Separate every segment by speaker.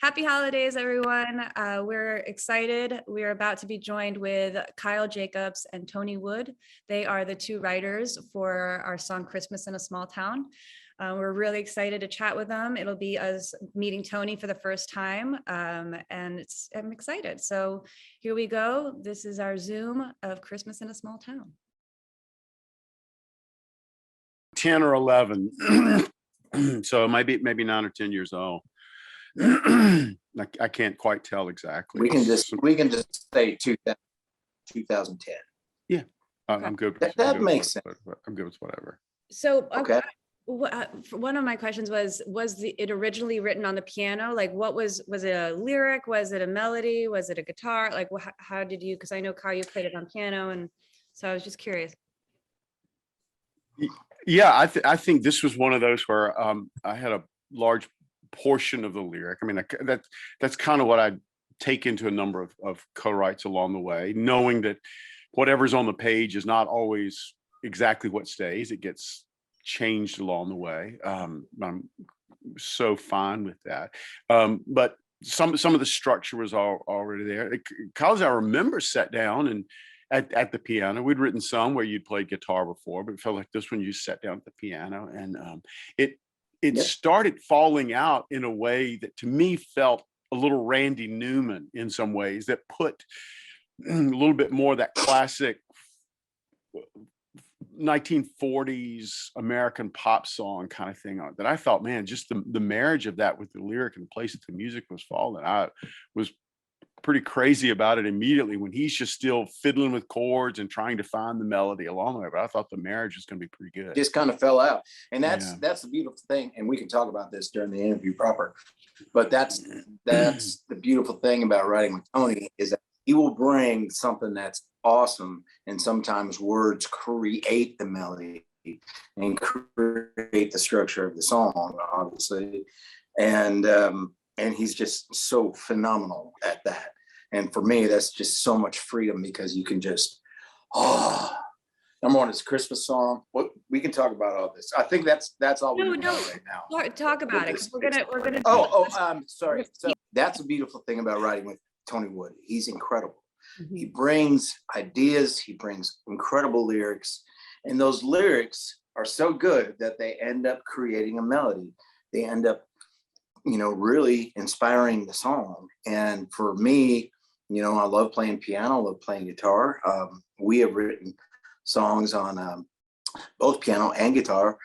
Speaker 1: Happy holidays, everyone. We're excited. We're about to be joined with Kyle Jacobs and Tony Wood. They are the two writers for our song Christmas in a Small Town. We're really excited to chat with them. It'll be us meeting Tony for the first time, and I'm excited. So here we go. This is our Zoom of Christmas in a Small Town.
Speaker 2: 10 or 11. So it might be maybe 9 or 10 years old. I can't quite tell exactly.
Speaker 3: We can just say 2010.
Speaker 2: Yeah, I'm good.
Speaker 3: That makes sense.
Speaker 2: I'm good with whatever.
Speaker 1: So
Speaker 3: okay.
Speaker 1: One of my questions was it originally written on the piano? Like, what was it a lyric? Was it a melody? Was it a guitar? Like, how did you? Because I know, Kyle, you played it on piano, and so I was just curious.
Speaker 2: Yeah, I think this was one of those where I had a large portion of the lyric. I mean, that's kind of what I take into a number of co-writes along the way, knowing that whatever's on the page is not always exactly what stays. It gets changed along the way. I'm so fine with that. But some of the structure was already there. College, I remember, sat down and at the piano. We'd written some where you'd played guitar before, but it felt like this one you sat down at the piano, and it started falling out in a way that to me felt a little Randy Newman in some ways, that put a little bit more of that classic 1940s American pop song kind of thing on it, that I thought, man, just the marriage of that with the lyric and the place that the music was falling. I was pretty crazy about it immediately when he's just still fiddling with chords and trying to find the melody along the way. But I thought the marriage was going to be pretty good.
Speaker 3: Just kind of fell out. And that's the beautiful thing. And we can talk about this during the interview proper. But that's the beautiful thing about writing with Tony, is that he will bring something that's awesome. And sometimes words create the melody and create the structure of the song, obviously. And he's just so phenomenal at that. And for me, that's just so much freedom, because you can just, number one, it's a Christmas song. We can talk about all this. I think that's all we know right now.
Speaker 1: Talk about it. We're gonna.
Speaker 3: Sorry. So that's a beautiful thing about writing with Tony Wood. He's incredible.
Speaker 1: Mm-hmm.
Speaker 3: He brings ideas. He brings incredible lyrics, and those lyrics are so good that they end up creating a melody. They end up, really inspiring the song. And for me, I love playing piano, I love playing guitar. We have written songs on both piano and guitar.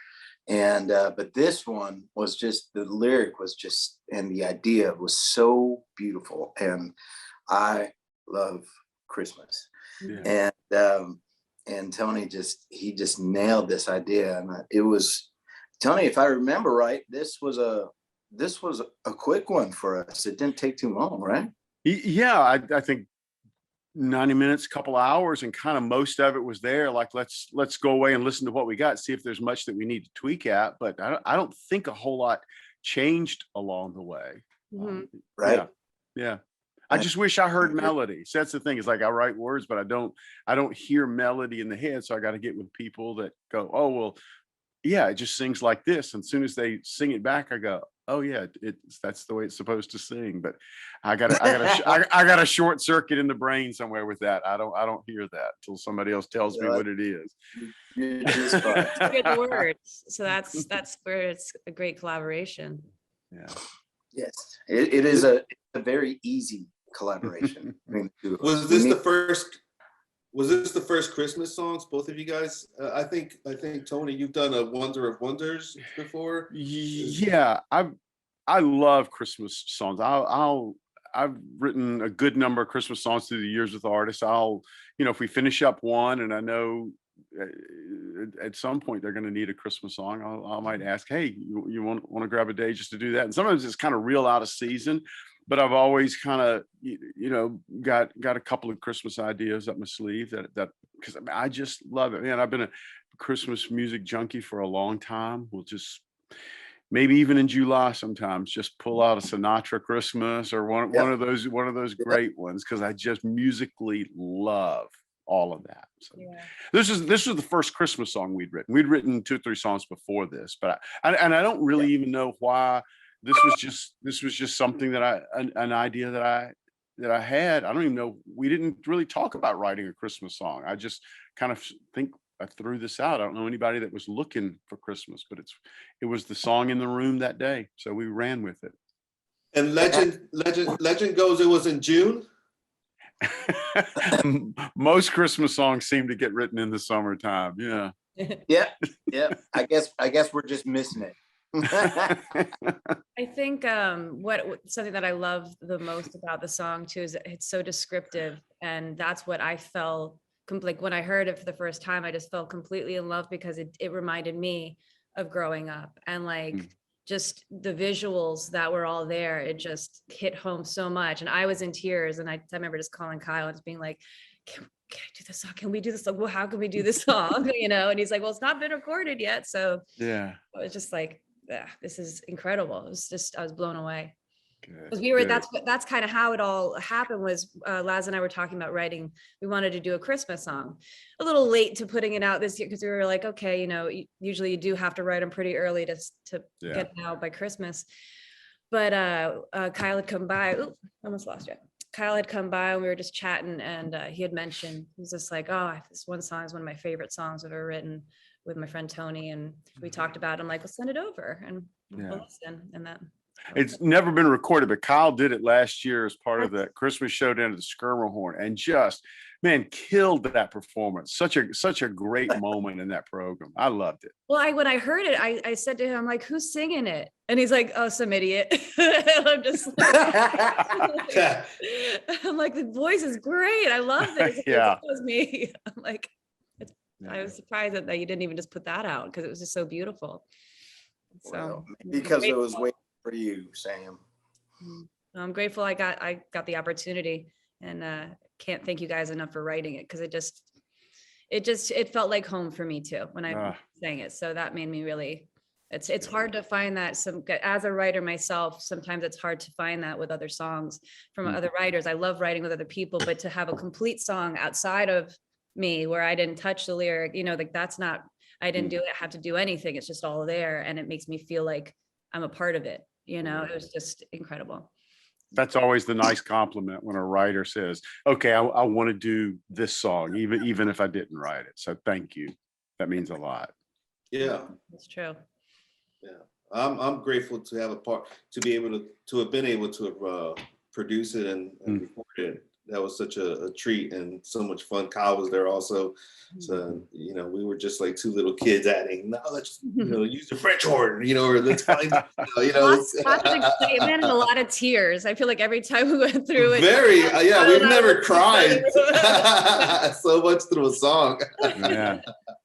Speaker 3: And but this one was just, the lyric was just, and the idea was so beautiful. And I love Christmas. Yeah. And Tony he just nailed this idea. And it was, Tony, if I remember right, this was a quick one for us. It didn't take too long, right?
Speaker 2: Yeah, I think 90 minutes, couple hours, and kind of most of it was there. Like, let's go away and listen to what we got, see if there's much that we need to tweak at. But I don't think a whole lot changed along the way.
Speaker 1: Mm-hmm.
Speaker 3: Right?
Speaker 2: Yeah. I just wish I heard melody. So that's the thing. It's like I write words, but I don't hear melody in the head. So I got to get with people that go, oh, well, yeah, it just sings like this. And as soon as they sing it back, I go, oh yeah, that's the way it's supposed to sing. But I got a short circuit in the brain somewhere with that. I don't hear that until somebody else tells me what it is.
Speaker 1: Good words. So that's where it's a great collaboration.
Speaker 2: Yeah.
Speaker 3: Yes, it is a very easy collaboration. I mean,
Speaker 4: was this the first Christmas songs, both of you guys? I think Tony, you've done a Wonder of Wonders before.
Speaker 2: Yeah, I love Christmas songs. I've written a good number of Christmas songs through the years with artists. If we finish up one, and I know at some point they're going to need a Christmas song, I might ask, hey, you want to grab a day just to do that? And sometimes it's kind of real out of season. But I've always kind of, got a couple of Christmas ideas up my sleeve that because I just love it, man. I've been a Christmas music junkie for a long time. We'll just maybe even in July sometimes just pull out a Sinatra Christmas or one of those great ones, because I just musically love all of that. So this was the first Christmas song we'd written. We'd written 2 or 3 songs before this, but I don't really even know why this was just something that an idea that I had. I don't even know. We didn't really talk about writing a Christmas song. I just kind of think I threw this out. I don't know anybody that was looking for Christmas, but it was the song in the room that day, so we ran with it.
Speaker 4: And legend goes, it was in June.
Speaker 2: Most Christmas songs seem to get written in the summertime. Yeah.
Speaker 3: Yeah. I guess we're just missing it.
Speaker 1: I think what something that I love the most about the song too is that it's so descriptive, and that's what I felt like when I heard it for the first time. I just fell completely in love because it reminded me of growing up, and like just the visuals that were all there. It just hit home so much, and I was in tears. And I remember just calling Kyle and just being like, can I do this song? Can we do this song? Well, how can we do this song? You know, and he's like, well, it's not been recorded yet. So
Speaker 2: Yeah.
Speaker 1: it was just like, yeah, this is incredible. It was just, I was blown away.
Speaker 2: Good,
Speaker 1: Because we were,
Speaker 2: good.
Speaker 1: that's kind of how it all happened was Laz and I were talking about writing. We wanted to do a Christmas song. A little late to putting it out this year because we were like, okay, you know, usually you do have to write them pretty early to
Speaker 2: Yeah.
Speaker 1: get it out by Christmas. But Kyle had come by. Ooh, almost lost you. Kyle had come by and we were just chatting, and he had mentioned, he was just like, oh, this one song is one of my favorite songs I've ever written with my friend Tony. And we talked about it. I'm like, let's send it over and we'll listen. And that.
Speaker 2: It's never been recorded, but Kyle did it last year as part of the Christmas showdown at the Skirmerhorn, and just, man, killed that performance. Such a great moment in that program. I loved it.
Speaker 1: Well, when I heard it, I said to him, I'm like, who's singing it? And he's like, oh, some idiot. And I'm just like, I'm like, the voice is great. I love this.
Speaker 2: Yeah.
Speaker 1: It was me. I'm like, I was surprised that you didn't even just put that out because it was just so beautiful. So
Speaker 3: Well, because it was waiting for you, Sam.
Speaker 1: I'm grateful I got the opportunity, and can't thank you guys enough for writing it, because it felt like home for me too when I sang it. So that made me really, it's hard to find that as a writer myself. Sometimes it's hard to find that with other songs from other writers. I love writing with other people, but to have a complete song outside of me where I didn't touch the lyric, you know, like that's not, I didn't have to do anything. It's just all there, and it makes me feel like I'm a part of it. You know, it was just incredible.
Speaker 2: That's always the nice compliment when a writer says, okay, I want to do this song, even if I didn't write it. So thank you. That means a lot.
Speaker 4: Yeah,
Speaker 1: That's true.
Speaker 4: yeah. I'm grateful to have to have been able to have produce it and record it. That was such a treat and so much fun. Kyle was there also. So, you know, we were just like two little kids adding, no, let's, you know, use the French horn, you know, or let's find, you know.
Speaker 1: Lots of excitement and a lot of tears. I feel like every time we went through it.
Speaker 4: Very, yeah, we've never cried so much through a song.
Speaker 2: Yeah.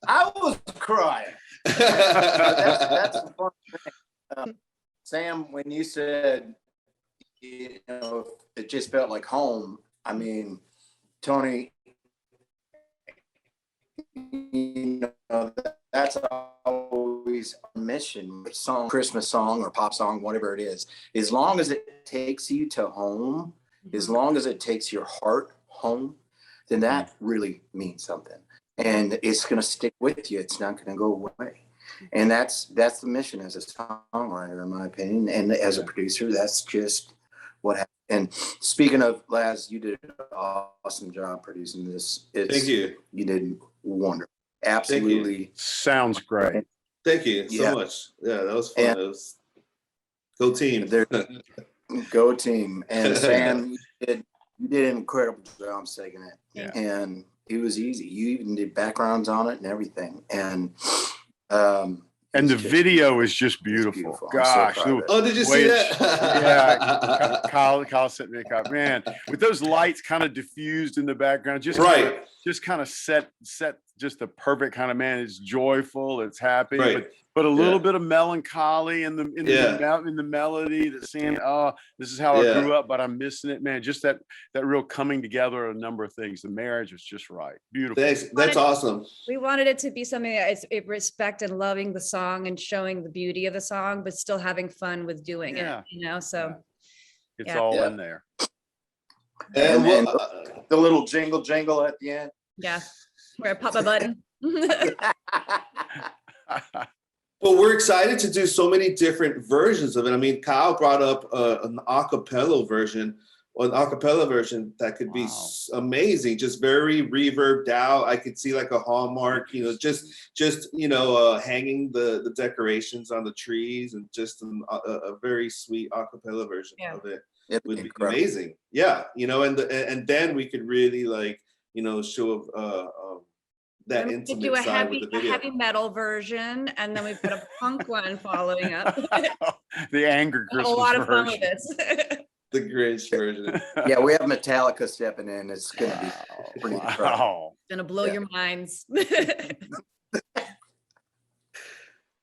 Speaker 3: I was crying. That's the fun thing. Sam, when you said, you know, it just felt like home. I mean, Tony, you know, that's always our mission. Song, Christmas song or pop song, whatever it is, as long as it takes you to home, as long as it takes your heart home, then that really means something. And it's going to stick with you. It's not going to go away. And that's the mission as a songwriter, in my opinion. And as a producer, that's just what happened. And speaking of, Laz, you did an awesome job producing this.
Speaker 4: Thank you.
Speaker 3: You did wonderful. Absolutely.
Speaker 2: Sounds great.
Speaker 4: Thank you so much. Yeah, that was fun. It was, go team.
Speaker 3: Go team. And Sam, you did an incredible job singing it.
Speaker 2: Yeah.
Speaker 3: And it was easy. You even did backgrounds on it and everything. And
Speaker 2: the video is just beautiful. Gosh.
Speaker 3: So
Speaker 4: did you see that?
Speaker 2: Yeah. Kyle sent me a copy. Man, with those lights kind of diffused in the background, just kind of set just the perfect kind of, man, it's joyful, it's happy, but a little bit of melancholy in the melody that's saying, oh, this is how I grew up, but I'm missing it, man. Just that real coming together of a number of things. The marriage was just right. Beautiful.
Speaker 4: Thanks. That's awesome.
Speaker 1: We wanted it to be something that is respect and loving the song and showing the beauty of the song, but still having fun with doing it, you know? So
Speaker 2: it's all in there.
Speaker 3: And the little jingle at the end.
Speaker 1: Yeah. Where I pop a button.
Speaker 4: Well, we're excited to do so many different versions of it. I mean, Kyle brought up an acapella version, that could be amazing, just very reverbed out. I could see like a Hallmark, hanging the decorations on the trees, and just a very sweet acapella version of it would be amazing. Yeah, and then we could really show that intimate
Speaker 1: do a
Speaker 4: side with the video.
Speaker 1: heavy metal version, and then we put a punk one following up.
Speaker 2: The anger Christmas
Speaker 1: a lot of fun
Speaker 2: version.
Speaker 1: with this.
Speaker 4: The Grinch version.
Speaker 3: Yeah, we have Metallica stepping in. It's gonna be pretty incredible.
Speaker 1: Gonna blow your minds.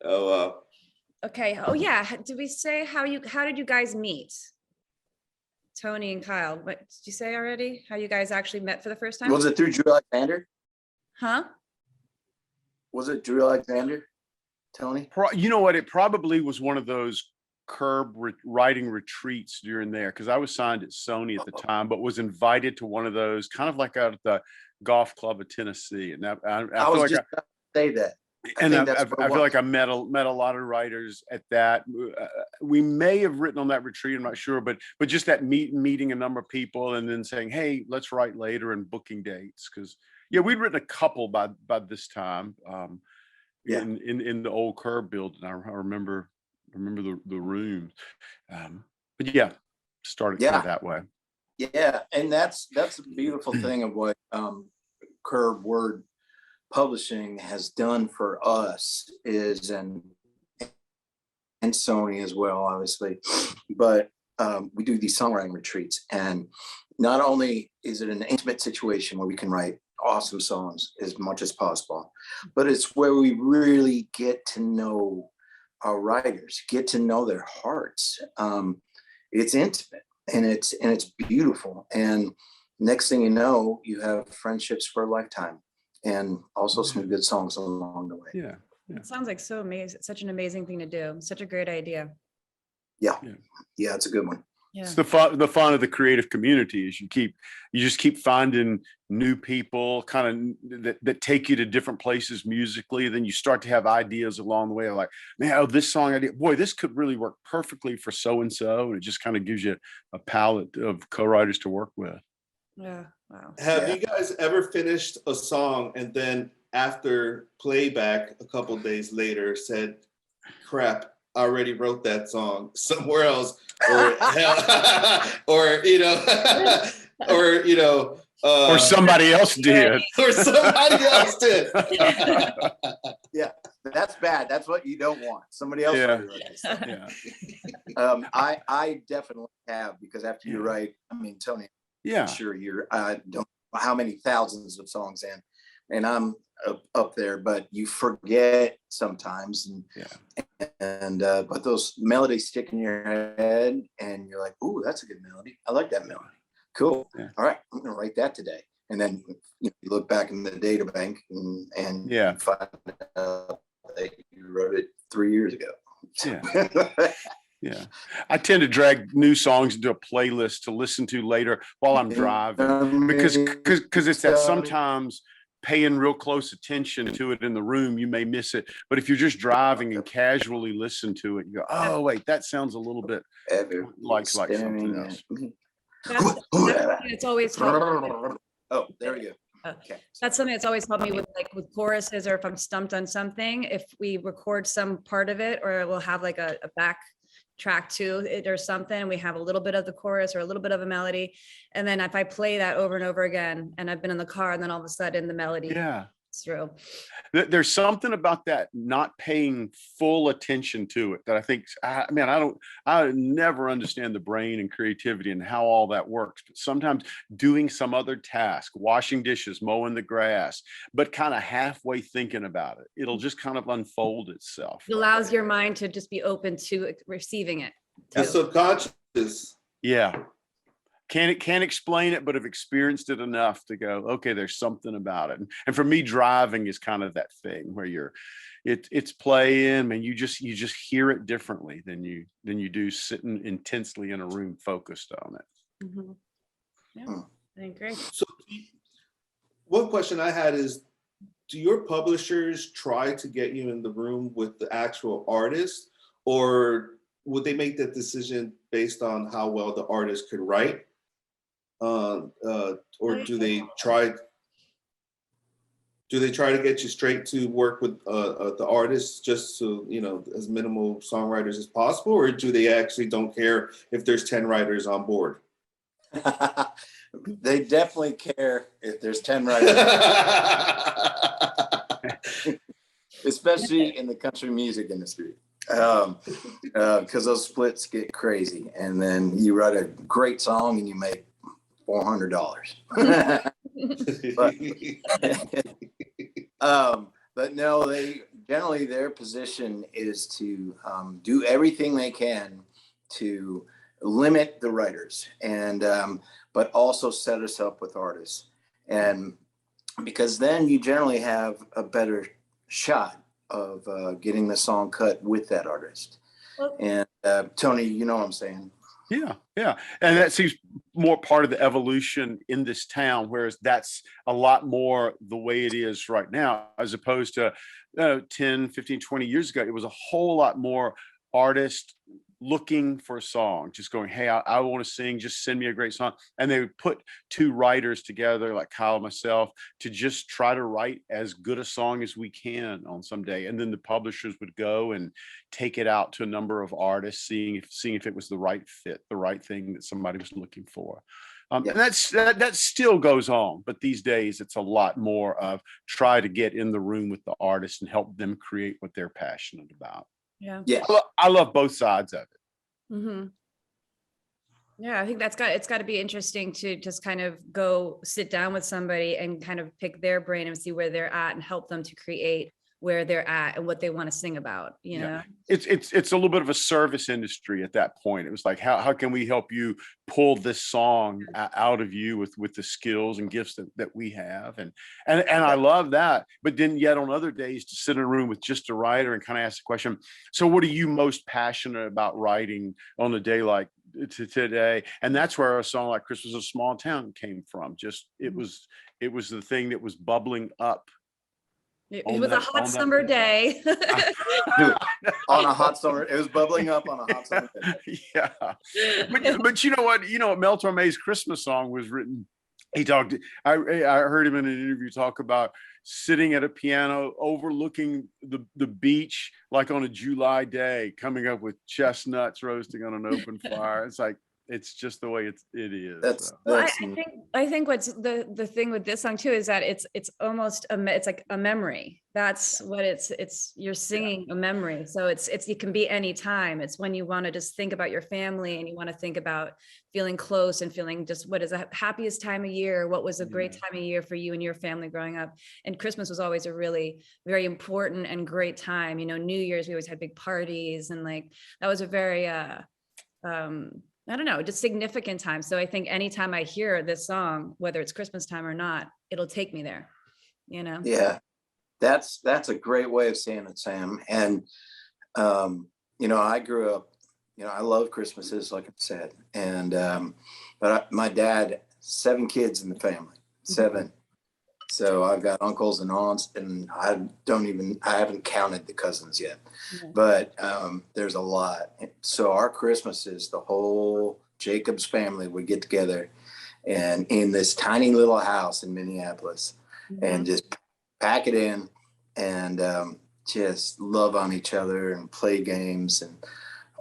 Speaker 4: Oh wow.
Speaker 1: Okay. Oh yeah. Did we say how did you guys meet? Tony and Kyle. What did you say already? How you guys actually met for the first time?
Speaker 3: Was it through Drew Alexander?
Speaker 1: Huh?
Speaker 3: Was it Drew Alexander, Tony?
Speaker 2: You know what? It probably was one of those curb writing retreats during there, because I was signed at Sony at the time, but was invited to one of those, kind of like out at the golf club of Tennessee. And I feel
Speaker 3: was
Speaker 2: like
Speaker 3: just about to say that.
Speaker 2: I feel like I met a lot of writers at that. We may have written on that retreat, I'm not sure, but just that meeting a number of people and then saying, hey, let's write later, and booking dates. Because we'd written a couple by this time in the old Curb building. I remember the room. But started kind of that way.
Speaker 3: Yeah, and that's the beautiful thing of what Curb Word Publishing has done for us is, and Sony as well, obviously, but we do these songwriting retreats, and not only is it an intimate situation where we can write awesome songs as much as possible, but it's where we really get to know our writers, get to know their hearts. It's intimate and it's beautiful, and next thing you know, you have friendships for a lifetime, and also some good songs along the way.
Speaker 2: Yeah.
Speaker 1: It sounds like so amazing. Such an amazing thing to do. Such a great idea.
Speaker 3: Yeah, it's a good one.
Speaker 1: Yeah.
Speaker 2: It's the fun of the creative community is you just keep finding new people kind of that take you to different places musically. Then you start to have ideas along the way, like, man, this song idea, boy, this could really work perfectly for so and so. And it just kind of gives you a palette of co-writers to work with.
Speaker 1: Yeah. Wow.
Speaker 4: Have you guys ever finished a song and then after playback a couple days later said, crap, I already wrote that song somewhere else, or
Speaker 2: or somebody else did.
Speaker 4: Or somebody else did.
Speaker 3: Yeah, that's bad. That's what you don't want. Somebody else. I definitely have, because after you write, I mean, Tony, sure, I don't know how many thousands of songs and I'm up there, but you forget sometimes, and but those melodies stick in your head, and you're like, ooh, that's a good melody. I like that melody. Cool. Yeah. All right, I'm gonna write that today. And then you look back in the data bank and you find out that you wrote it 3 years ago.
Speaker 2: Yeah. I tend to drag new songs into a playlist to listen to later while I'm driving, because it's that sometimes paying real close attention to it in the room, you may miss it. But if you're just driving and casually listen to it, you go, oh, wait, that sounds a little bit like something else.
Speaker 1: It's always helped.
Speaker 3: Oh, there we go.
Speaker 1: Okay. That's something that's always helped me with choruses, or if I'm stumped on something, if we record some part of it, or we'll have like a back track to it or something, we have a little bit of the chorus or a little bit of a melody, and then if I play that over and over again, and I've been in the car, and then all of a sudden the melody through.
Speaker 2: There's something about that not paying full attention to it that I think, I never understand the brain and creativity and how all that works. But sometimes doing some other task, washing dishes, mowing the grass, but kind of halfway thinking about it, it'll just kind of unfold itself.
Speaker 1: It allows your mind to just be open to receiving it.
Speaker 4: The subconscious.
Speaker 2: Yeah. Can't explain it, but have experienced it enough to go, okay, there's something about it. And for me, driving is kind of that thing where it's playing, and you just hear it differently than you do sitting intensely in a room focused on it.
Speaker 1: Mm-hmm. Yeah, I think great.
Speaker 4: So one question I had is, do your publishers try to get you in the room with the actual artist, or would they make that decision based on how well the artist could write? Or do they try to get you straight to work with the artist, just so, you know, as minimal songwriters as possible, or do they actually don't care if there's 10 writers on board?
Speaker 3: They definitely care if there's 10 writers, especially in the country music industry, because those splits get crazy, and then you write a great song and you make $400. But no, they generally, their position is to do everything they can to limit the writers, and but also set us up with artists, and because then you generally have a better shot of getting the song cut with that artist. And Tony, you know what I'm saying?
Speaker 2: Yeah, yeah. And that seems more part of the evolution in this town, whereas that's a lot more the way it is right now, as opposed to 10, 15, 20 years ago. It was a whole lot more artists looking for a song, just going, hey, I want to sing, just send me a great song. And they would put two writers together, like Kyle and myself, to just try to write as good a song as we can on some day. And then the publishers would go and take it out to a number of artists, seeing if it was the right fit, the right thing that somebody was looking for. And that still goes on, but these days it's a lot more of try to get in the room with the artist and help them create what they're passionate about.
Speaker 1: Yeah.
Speaker 3: Yeah.
Speaker 2: I love both sides of it.
Speaker 1: Mm-hmm. Yeah, I think it's got to be interesting to just kind of go sit down with somebody and kind of pick their brain and see where they're at and help them to create where they're at and what they want to sing about, you know?
Speaker 2: It's a little bit of a service industry at that point. It was like, how can we help you pull this song out of you with the skills and gifts that we have? And I love that. But then yet on other days to sit in a room with just a writer and kind of ask the question, so what are you most passionate about writing on a day like today? And that's where a song like Christmas in a Small Town came from. Just it was the thing that was bubbling up.
Speaker 1: It was a hot summer day.
Speaker 3: On a hot summer, it was bubbling up on a hot summer day.
Speaker 2: Yeah, but you know what? Mel Torme's Christmas song was written. He talked. I heard him in an interview talk about sitting at a piano overlooking the beach, like on a July day, coming up with chestnuts roasting on an open fire. It's like, it's just the way it is.
Speaker 1: I think what's the thing with this song too is that it's almost it's like a memory. That's what it's you're singing a memory. So it can be any time. It's when you want to just think about your family and you want to think about feeling close and feeling just what is the happiest time of year, what was a great time of year for you and your family growing up. And Christmas was always a really very important and great time. New Year's, we always had big parties, and like that was a very I don't know, just significant time. So I think anytime I hear this song, whether it's Christmas time or not, it'll take me there, Yeah,
Speaker 3: that's a great way of saying it, Sam. And, I grew up, I love Christmases, like I said. And, but my dad, 7 kids in the family, 7. So I've got uncles and aunts, and I haven't counted the cousins yet, but there's a lot. So our Christmases, the whole Jacobs family would get together and in this tiny little house in Minneapolis and just pack it in and just love on each other and play games and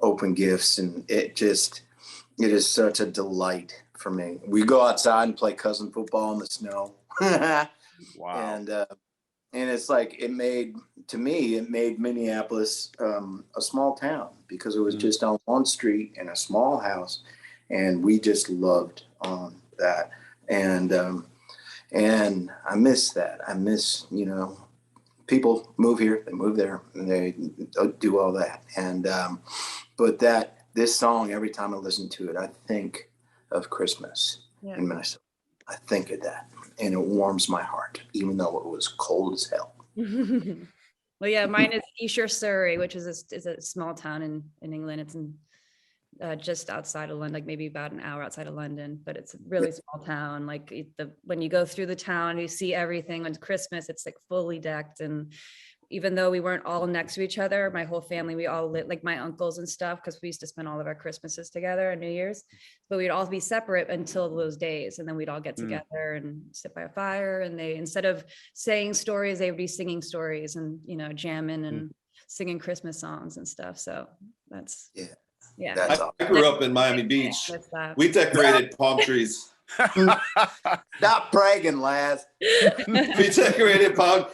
Speaker 3: open gifts. And it is such a delight for me. We go outside and play cousin football in the snow. Wow. And it's like it made Minneapolis a small town because it was just on one street in a small house, and we just loved on that. And I miss that. I miss, people move here, they move there, and they do all that. And but this song, every time I listen to it, I think of Christmas in Minnesota. I think of that, and it warms my heart, even though it was cold as hell.
Speaker 1: Well, yeah, mine is Esher, Surrey, which is a small town in England. It's just outside of London, like maybe about an hour outside of London, but it's a really small town. Like when you go through the town, you see everything. When it's Christmas, it's like fully decked. And even though we weren't all next to each other, my whole family, we all lit, like my uncles and stuff, because we used to spend all of our Christmases together and New Year's, but we'd all be separate until those days. And then we'd all get together and sit by a fire. And they, instead of saying stories, they would be singing stories and, you know, jamming and singing Christmas songs and stuff. So that's, yeah.
Speaker 3: That's
Speaker 4: I grew up in Miami Beach. We decorated palm trees.
Speaker 3: Stop bragging, Laz.
Speaker 4: We decorated palm.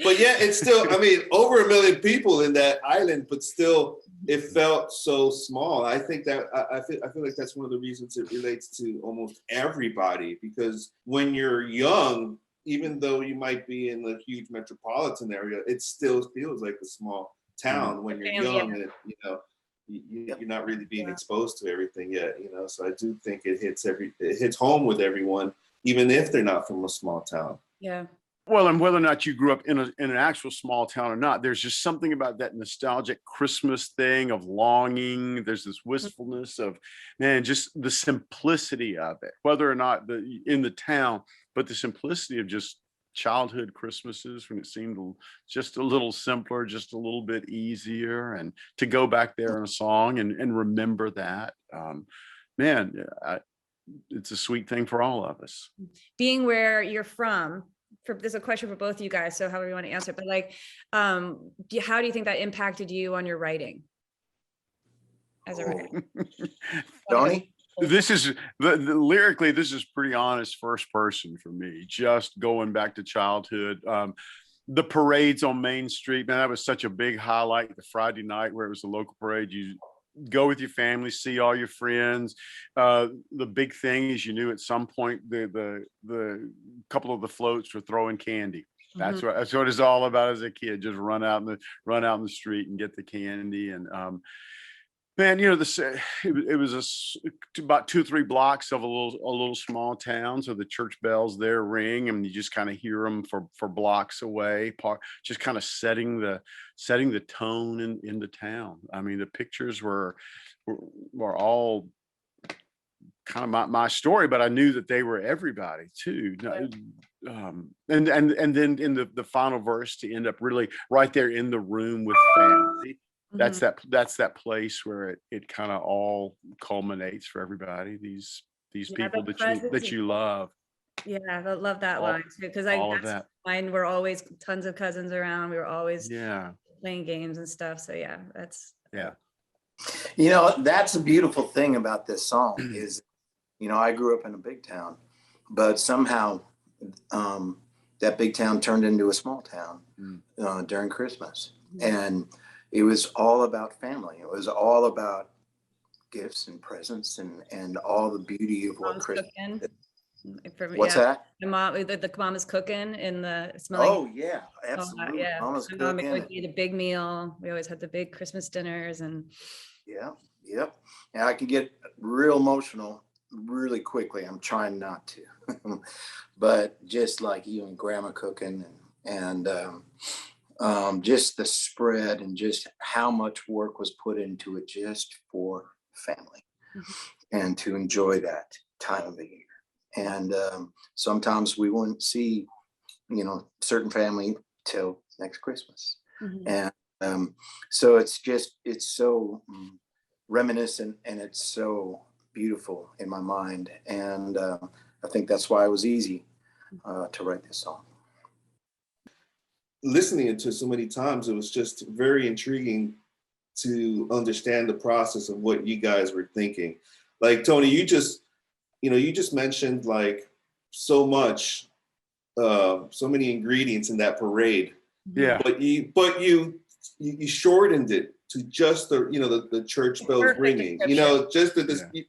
Speaker 4: But yeah, it's still, I mean, over 1 million people in that island, but still it felt so small. I think that I feel like that's one of the reasons it relates to almost everybody, because when you're young, even though you might be in a huge metropolitan area, it still feels like a small town when you're young and, you know, you're not really being exposed to everything yet, you know. So I do think it hits home with everyone, even if they're not from a small town.
Speaker 1: Yeah.
Speaker 2: Well, and whether or not you grew up in an actual small town or not, there's just something about that nostalgic Christmas thing of longing. There's this wistfulness of, man, just the simplicity of it, whether or not in the town, but the simplicity of just childhood Christmases when it seemed just a little simpler, just a little bit easier, and to go back there in a song and remember that, it's a sweet thing for all of us.
Speaker 1: Being where you're from, there's a question for both of you guys, so however you want to answer it, but like, how do you think that impacted you on your writing as a writer?
Speaker 3: Tony?
Speaker 2: This is lyrically, this is pretty honest first person for me, just going back to childhood. The parades on Main Street, man, that was such a big highlight. The Friday night where it was the local parade, you go with your family, see all your friends. The big thing is, you knew at some point the couple of the floats were throwing candy. That's what it's all about as a kid. Just run out in the street and get the candy. And man, you know, it was about 2-3 blocks of a little small town. So the church bells there ring, and you just kind of hear them for blocks away. Just kind of setting the tone in the town. I mean, the pictures were all kind of my story, but I knew that they were everybody too. And then in the final verse, to end up really right there in the room with family. That's that place where it kind of all culminates for everybody. These people that you love.
Speaker 1: Yeah, I love that line too, because that's mine. We're always tons of cousins around. We were always playing games and stuff. So yeah, that's
Speaker 3: You know, that's a beautiful thing about this song is, you know, I grew up in a big town, but somehow that big town turned into a small town during Christmas, and it was all about family. It was all about gifts and presents and all the beauty of what Christmas is. What's that?
Speaker 1: My mom, the mom is cooking in the smelling.
Speaker 3: Oh yeah, absolutely. Mama's cooking.
Speaker 1: Would eat a big meal. We always had the big Christmas dinners and.
Speaker 3: Yep. And I can get real emotional really quickly. I'm trying not to, but just like you and Grandma cooking and just the spread and just how much work was put into it just for family and to enjoy that time of the year. And sometimes we wouldn't see, you know, certain family till next Christmas. And so it's so reminiscent and it's so beautiful in my mind. And I think that's why it was easy to write this song.
Speaker 4: Listening to it so many times, it was just very intriguing to understand the process of what you guys were thinking. Like Tony, you just mentioned like so much, so many ingredients in that parade.
Speaker 2: Yeah.
Speaker 4: But you shortened it to just the church bells ringing. You know, just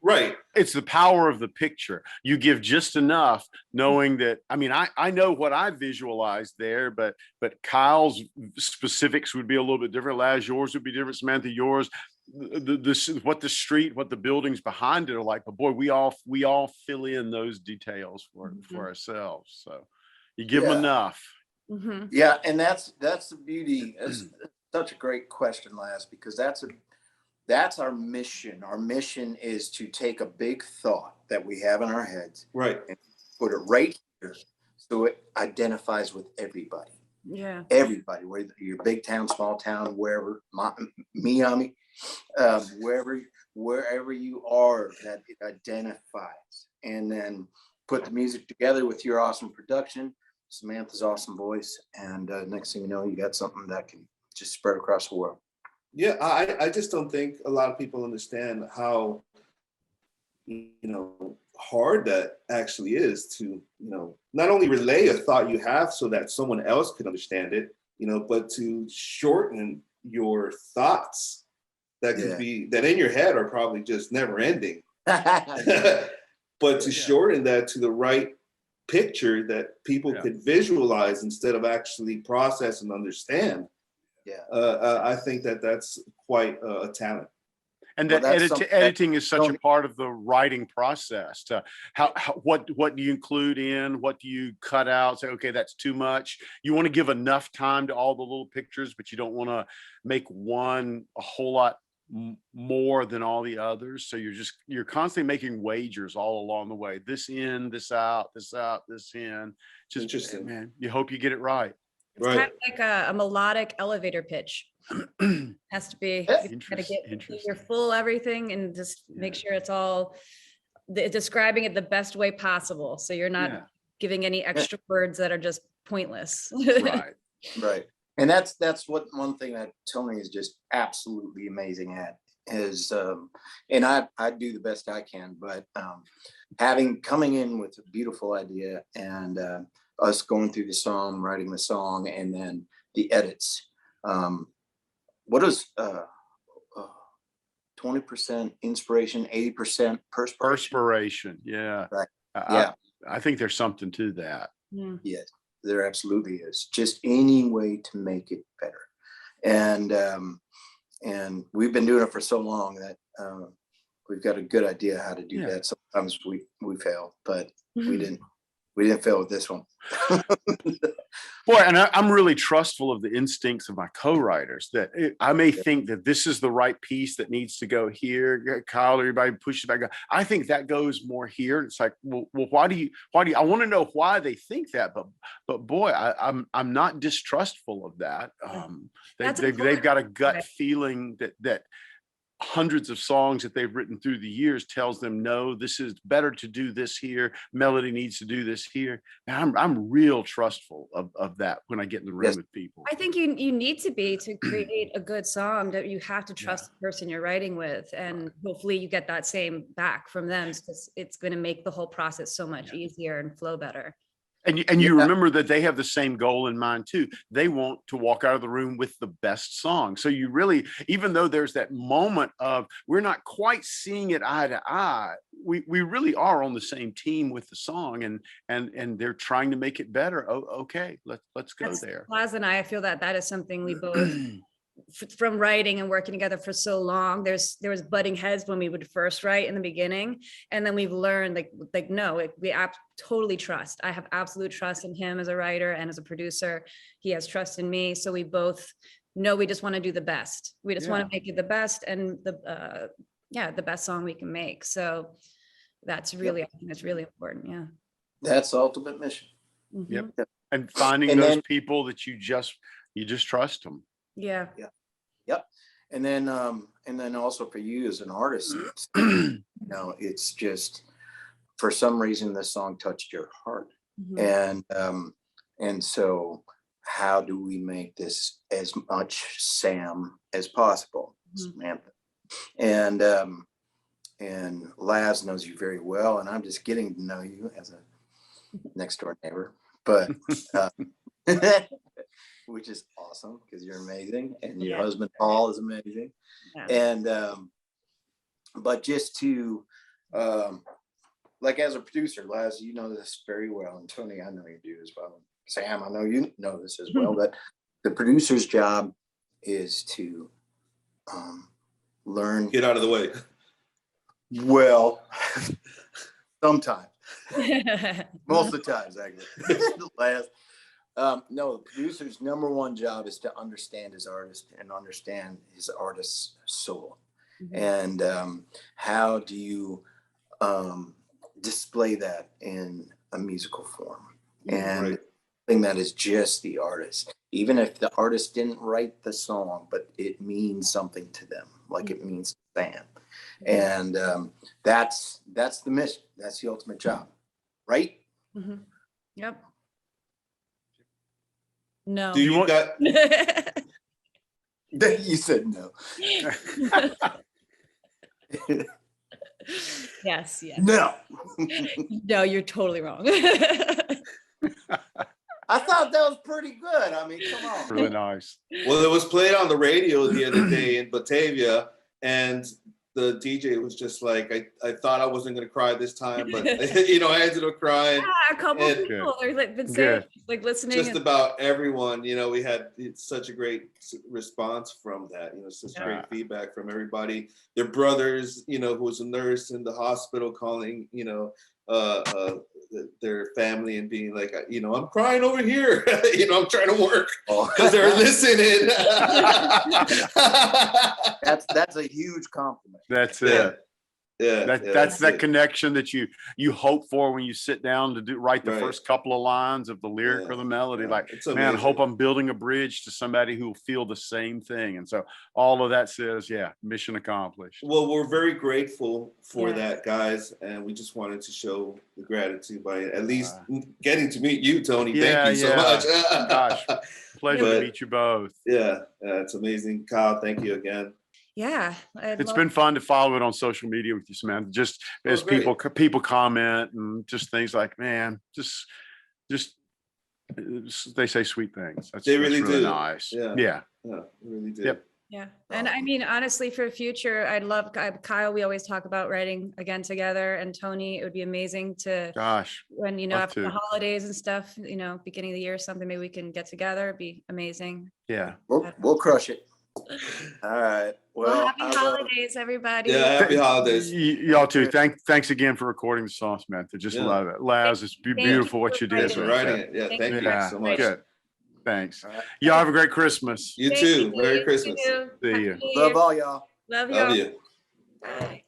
Speaker 4: right.
Speaker 2: It's the power of the picture. You give just enough, knowing that. I mean, I know what I visualized there, but Kyle's specifics would be a little bit different. Laz, yours would be different. Samantha, yours. What the buildings behind it are like. But boy, we all fill in those details for ourselves. So you give them enough.
Speaker 3: Yeah, and that's the beauty. That's such a great question, Laz, because that's that's our mission. Our mission is to take a big thought that we have in our heads,
Speaker 4: Right.
Speaker 3: and put it right here so it identifies with everybody.
Speaker 1: Yeah.
Speaker 3: Everybody, whether you're big town, small town, wherever, Miami, wherever you are, that it identifies. And then put the music together with your awesome production, Samantha's awesome voice, and next thing you know, you got something that can just spread across the world.
Speaker 4: Yeah, I just don't think a lot of people understand how, hard that actually is to, not only relay a thought you have so that someone else can understand it, but to shorten your thoughts that could be, that in your head are probably just never ending. But to shorten that to the right picture that people could visualize instead of actually process and understand. I think that's quite a talent.
Speaker 2: And that editing is such a part of the writing process. What do you include in? What do you cut out? Say, okay, that's too much. You want to give enough time to all the little pictures, but you don't want to make one a whole lot more than all the others. So you're constantly making wagers all along the way. This in, this out, this out, this in. Just interesting, man. You hope you get it right.
Speaker 1: It's kind of like a melodic elevator pitch. Has to be, you gotta get your full everything and just make sure it's all describing it the best way possible. So you're not giving any extra words that are just pointless.
Speaker 3: Right. And that's what one thing that Tony is just absolutely amazing at is, and I do the best I can, but coming in with a beautiful idea and us going through the song, writing the song, and then the edits. What is 20% inspiration, 80% perspiration?
Speaker 2: Yeah.
Speaker 3: Right.
Speaker 2: I think there's something to that.
Speaker 3: Yes, there absolutely is. Just any way to make it better. And we've been doing it for so long that we've got a good idea how to do that. Sometimes we fail, but we didn't fail with this one.
Speaker 2: Boy, and I'm really trustful of the instincts of my co-writers that I may think that this is the right piece that needs to go here. Kyle, everybody pushes back. I think that goes more here. It's like, well, why do you, I want to know why they think that, but boy, I'm not distrustful of that. They've got a gut feeling that hundreds of songs that they've written through the years tells them, no, this is better to do this here. Melody needs to do this here. And I'm real trustful of that when I get in the room with people.
Speaker 1: I think you need to be to create a good song, that you have to trust the person you're writing with, and hopefully you get that same back from them, because it's going to make the whole process so much easier and flow better.
Speaker 2: And you remember that they have the same goal in mind too. They want to walk out of the room with the best song. So you really, even though there's that moment of we're not quite seeing it eye to eye, we really are on the same team with the song, and they're trying to make it better. Oh, okay, let's go there.
Speaker 1: Laz and I feel that is something we both from writing and working together for so long, there was butting heads when we would first write in the beginning, and then we've learned we totally trust. I have absolute trust in him as a writer and as a producer. He has trust in me, so we both know we just want to do the best. We just want to make it the best and the best song we can make. So that's really, I think that's really important. Yeah,
Speaker 3: that's the ultimate mission.
Speaker 2: Yep. And finding those people that you just trust them.
Speaker 1: Yeah.
Speaker 3: Yep. And then also for you as an artist, it's just, for some reason this song touched your heart. And so how do we make this as much Sam as possible, Samantha? And Laz knows you very well, and I'm just getting to know you as a next door neighbor, but which is awesome because you're amazing, and your husband Paul is amazing. And but just to like, as a producer, Laz, you know this very well, and Tony, I know you do as well. Sam, I know you know this as well, but the producer's job is to learn.
Speaker 4: Get out of the way.
Speaker 3: Well, sometimes. Most of the times, actually. Last. No, the producer's number one job is to understand his artist and understand his artist's soul. and how do you display that in a musical form, and
Speaker 4: Right.
Speaker 3: thing that is just the artist, even if the artist didn't write the song, but it means something to them, like it means to Sam. And that's the mission. That's the ultimate job, right?
Speaker 1: Yep. No.
Speaker 4: Do you got?
Speaker 3: You said no.
Speaker 1: Yes.
Speaker 3: No.
Speaker 1: No, you're totally wrong.
Speaker 3: I thought that was pretty good. I mean, come on.
Speaker 2: Really nice.
Speaker 4: Well, it was played on the radio the other day in Batavia, and the DJ was just like, I thought I wasn't going to cry this time, but you know, I ended up crying.
Speaker 1: Yeah, a couple
Speaker 4: And-
Speaker 1: people are like been saying, like listening.
Speaker 4: Just about everyone, you know, we had such a great response from that, you know, such great feedback from everybody. Their brothers, you know, who was a nurse in the hospital, calling, you know, their family and being like, you know, I'm crying over here. You know, I'm trying to work because they're listening.
Speaker 3: That's a huge compliment.
Speaker 2: That's it. That's that
Speaker 4: it.
Speaker 2: connection that you hope for when you sit down to write the
Speaker 4: Right.
Speaker 2: first couple of lines of the lyric or the melody.
Speaker 4: Yeah.
Speaker 2: Like,
Speaker 4: It's
Speaker 2: man, I
Speaker 4: amazing.
Speaker 2: hope I'm building a bridge to somebody who will feel the same thing. And so all of that says, yeah, mission accomplished.
Speaker 4: Well, we're very grateful for
Speaker 1: Yeah.
Speaker 4: that, guys, and we just wanted to show the gratitude by at least getting to meet you, Tony. Thank you so much.
Speaker 2: Gosh, pleasure to
Speaker 4: But-
Speaker 2: meet you both.
Speaker 4: Yeah, it's amazing. Kyle, thank you again.
Speaker 1: Yeah.
Speaker 2: It's been fun to follow it on social media with you, Samantha. Just as
Speaker 4: great.
Speaker 2: people comment and just things like, man, just they say sweet things.
Speaker 4: They really do.
Speaker 2: Nice.
Speaker 4: Yeah.
Speaker 2: Yeah.
Speaker 4: Yeah, we really do.
Speaker 2: Yep.
Speaker 1: Yeah. And I mean, honestly, for the future, I'd love Kyle. We always talk about writing again together, and Tony, it would be amazing to,
Speaker 2: Gosh.
Speaker 1: when, you know,
Speaker 2: love
Speaker 1: after the
Speaker 2: to.
Speaker 1: holidays and stuff, you know, beginning of the year or something, maybe we can get together. It'd be amazing.
Speaker 2: Yeah.
Speaker 3: We'll crush it. All right.
Speaker 1: Well,
Speaker 3: Well,
Speaker 1: happy holidays, everybody.
Speaker 4: Yeah, happy holidays.
Speaker 2: Y'all too. Thanks again for recording the song, Samantha. Just
Speaker 4: Yeah.
Speaker 2: love it. Laz, it's beautiful what you did.
Speaker 4: Thanks for writing it. Yeah, thank
Speaker 2: Yeah.
Speaker 4: you so much.
Speaker 2: Good. Thanks.
Speaker 3: All right.
Speaker 2: Y'all have a great Christmas.
Speaker 4: You
Speaker 1: Thank
Speaker 4: too.
Speaker 1: you.
Speaker 4: Merry
Speaker 1: You
Speaker 4: Christmas.
Speaker 1: too.
Speaker 2: See
Speaker 1: Happy
Speaker 2: you.
Speaker 1: New Year.
Speaker 3: love all y'all.
Speaker 1: Love
Speaker 4: Love
Speaker 1: you.
Speaker 4: you.
Speaker 1: Bye.